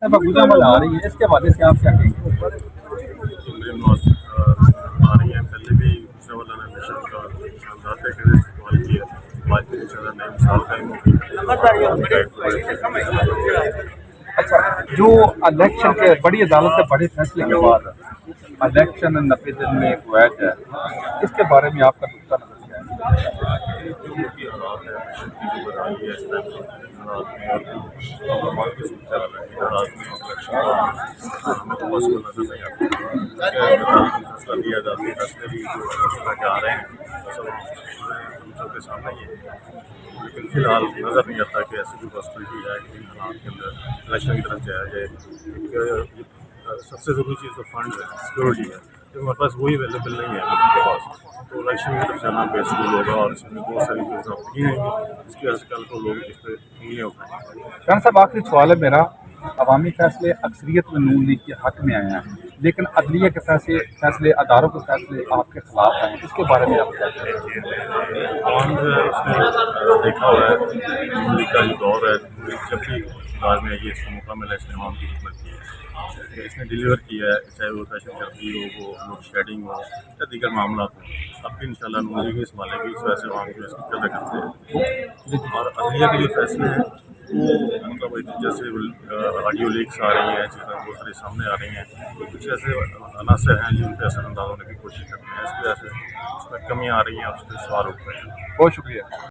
मकबूजा अमल आ रही है, इसके हवाले से आप क्या कहेंगे? आ रही हैं। पहले भी शवल ने मिशन का शानदार तरीके से इस्तेमाल किया। आज भी इंशाल्लाह नई मिसाल कायम होगी। अच्छा, जो इलेक्शन के बड़ी अदालत के बड़े फैसले के बाद इलेक्शन 90 दिन में कुवैत है, इसके बारे में आपका नुक्ता नजर क्या है? जो कि हालात है मिशन की जो बदहाली है इस टाइम हालात में और अवाम की सूरत हाल है इन हालात में इलेक्शन का हमें तो पॉसिबल नजर नहीं आता। फैसला लिया जाता है, फैसले भी जो इस तरह के आ रहे हैं सब हम सबके सामने ही है। लेकिन फिलहाल नज़र नहीं आता कि ऐसी कोई पॉसिबिलिटी है कि इन हालात के अंदर इलेक्शन की तरफ जाया जाए। सबसे ज़रूरी चीज़ तो फंड है, सिक्योरिटी है, जो हमारे पास वही अवेलेबल नहीं है लोगों के पास। तो इलेक्शन की तरफ जाना बेसिकल होगा और इसमें बहुत सारी चीज़ें होती हैं जिसकी वजह से कल को लोग इस पर उंगलियाँ उठाएंगे। खान साहब, आखिरी सवाल है मेरा। अवामी फैसले अक्सरियत में नून लीग के हक में आए हैं, लेकिन अदलिया के फैसले अदारों के फैसले आपके खिलाफ हैं, इसके बारे में आप क्या कहेंगे? कौन जो है उसने देखा हुआ है नून लीग का जो दौर है, जब भी इकतदार में ये इसको मौका मिला इसने अवाम की खिदमत की है, इसने डिलीवर किया है, चाहे वो दहशत गर्दी हो, लोड शेडिंग हो या दीगर मामला हो। अब भी इंशाल्लाह नून लीग संभालेगी, इस वजह से अवाम जो इसकी कदर करते हैं। और अदलिया के जो फैसले हैं वो मतलब एक जैसे ऑडियो लीक्स आ रही हैं, चीज़ें बहुत सारी सामने आ रही हैं, तो कुछ ऐसे अनासर हैं जिन पर असरअंदाज होने की कोशिश करते हैं, इस वजह से उसमें कमियाँ आ रही हैं, उस पर सवाल उठ रहे हैं। बहुत शुक्रिया।